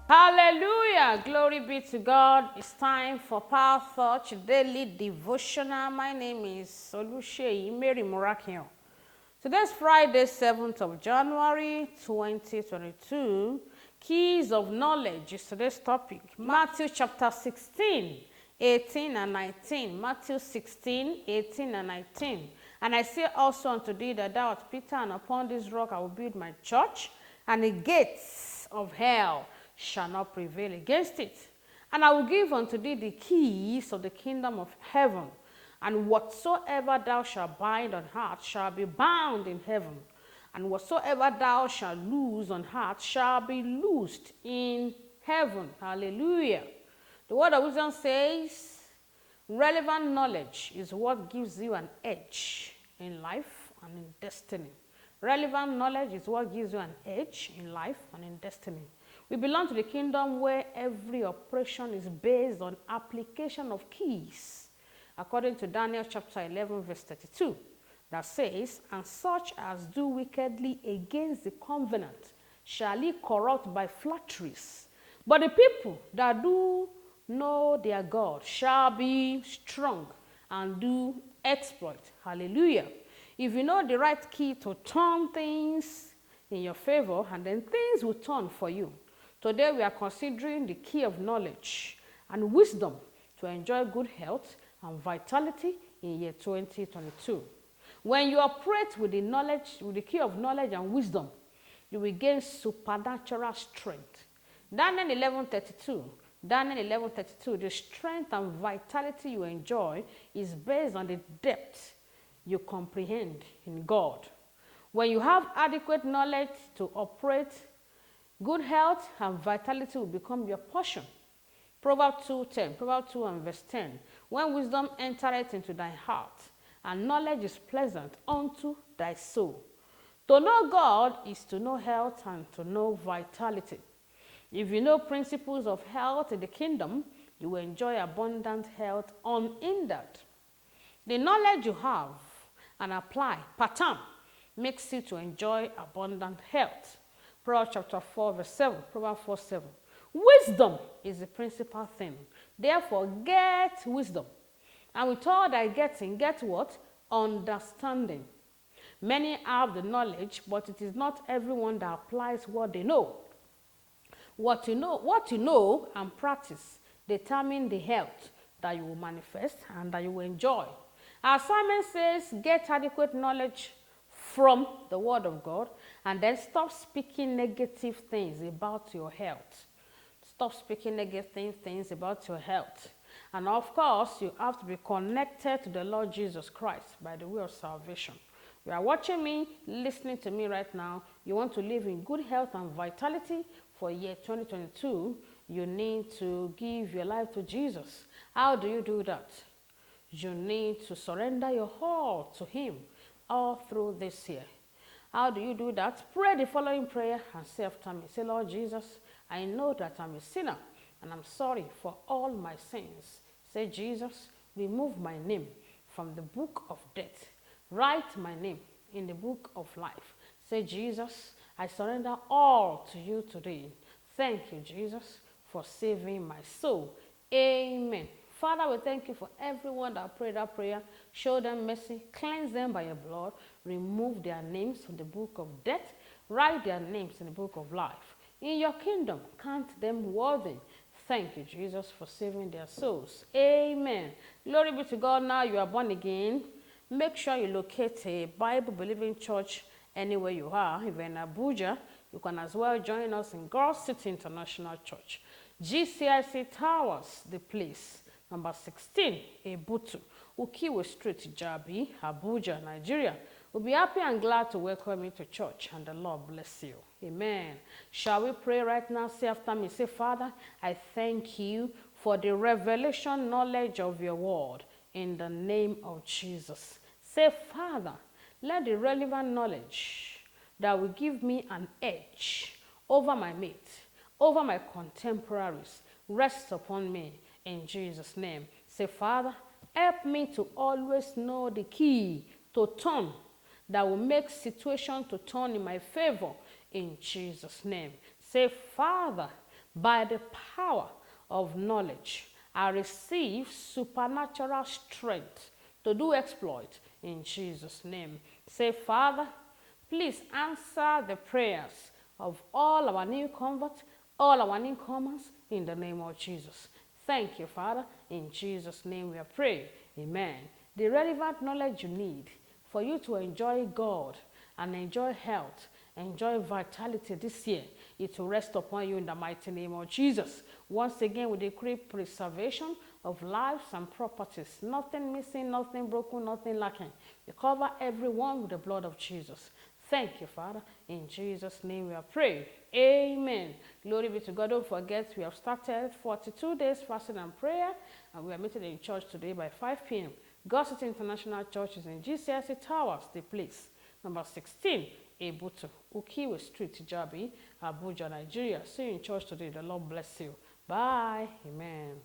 Hallelujah! Glory be to God. It's time for Power Thought Daily Devotional. My name is Solusheyi Mary Murakio. Today's Friday, 7th of January, 2022. Keys of Knowledge is today's topic. Matthew chapter 16, 18 and 19. Matthew 16, 18 and 19. And I say also unto thee that thou art Peter, and upon this rock I will build my church, and the gates of hell shall not prevail against it. And I will give unto thee the keys of the kingdom of heaven. And whatsoever thou shalt bind on earth shall be bound in heaven. And whatsoever thou shalt loose on earth shall be loosed in heaven. Hallelujah. The word of wisdom says, relevant knowledge is what gives you an edge in life and in destiny. Relevant knowledge is what gives you an edge in life and in destiny. We belong to the kingdom where every operation is based on application of keys, according to Daniel chapter 11, verse 32, that says, and such as do wickedly against the covenant shall he corrupt by flatteries. But the people that do know their God shall be strong and do exploit. Hallelujah. If you know the right key to turn things in your favor, and then things will turn for you. Today we are considering the key of knowledge and wisdom to enjoy good health and vitality in year 2022. When you operate with the key of knowledge and wisdom, you will gain supernatural strength. Daniel 11:32, the strength and vitality you enjoy is based on the depth you comprehend in God. When you have adequate knowledge to operate, good health and vitality will become your portion. Proverbs 2 and verse 10. When wisdom entereth into thy heart, and knowledge is pleasant unto thy soul. To know God is to know health and to know vitality. If you know principles of health in the kingdom, you will enjoy abundant health unhindered. The knowledge you have and apply pattern makes you to enjoy abundant health. Proverbs chapter 4 verse 7. Proverbs 4:7. Wisdom is the principal thing. Therefore, get wisdom. And with all thy getting, get what? Understanding. Many have the knowledge, but it is not everyone that applies what they know. What you know and practice determine the health that you will manifest and that you will enjoy. Our assignment says, get adequate knowledge from the word of God, and then stop speaking negative things about your health. Stop speaking negative things about your health. And of course, you have to be connected to the Lord Jesus Christ by the way of salvation. You are watching me, listening to me right now. You want to live in good health and vitality for year 2022. You need to give your life to Jesus. How do you do that? You need to surrender your all to him all through this year. How do you do that? Pray the following prayer and say after me. Say, Lord Jesus, I know that I'm a sinner and I'm sorry for all my sins. Say, Jesus, remove my name from the book of death. Write my name in the book of life. Say, Jesus, I surrender all to you today. Thank you, Jesus, for saving my soul. Amen. Father, we thank you for everyone that prayed that prayer. Show them mercy. Cleanse them by your blood. Remove their names from the book of death. Write their names in the book of life. In your kingdom, count them worthy. Thank you, Jesus, for saving their souls. Amen. Glory be to God. Now you are born again. Make sure you locate a Bible-believing church anywhere you are. If you're in Abuja, you can as well join us in God City International Church. GCIC Towers, the place. Number 16, Ebutu, Ukiwe Street, Jabi, Abuja, Nigeria. We'll be happy and glad to welcome you to church, and the Lord bless you. Amen. Shall we pray right now? Say after me. Say, Father, I thank you for the revelation knowledge of your word in the name of Jesus. Say, Father, let the relevant knowledge that will give me an edge over my mate, over my contemporaries, rest upon me in Jesus' name. Say, Father, help me to always know the key to turn that will make situation to turn in my favor in Jesus' name. Say, Father, by the power of knowledge, I receive supernatural strength to do exploit in Jesus' name. Say, Father, please answer the prayers of all our new converts, all our newcomers in the name of Jesus. Thank you, Father. In Jesus' name we are praying. Amen. The relevant knowledge you need for you to enjoy God and enjoy health, enjoy vitality this year, it will rest upon you in the mighty name of Jesus. Once again, we decree preservation of lives and properties. Nothing missing, nothing broken, nothing lacking. We cover everyone with the blood of Jesus. Thank you, Father. In Jesus' name we are praying. Amen. Glory be to God. Don't forget, we have started 42 days fasting and prayer, and we are meeting in church today by 5 p.m. God City International Church is in GCSC Towers, the place. Number 16, Ebutu, Ukiwe Street, Jabi, Abuja, Nigeria. See you in church today. The Lord bless you. Bye. Amen.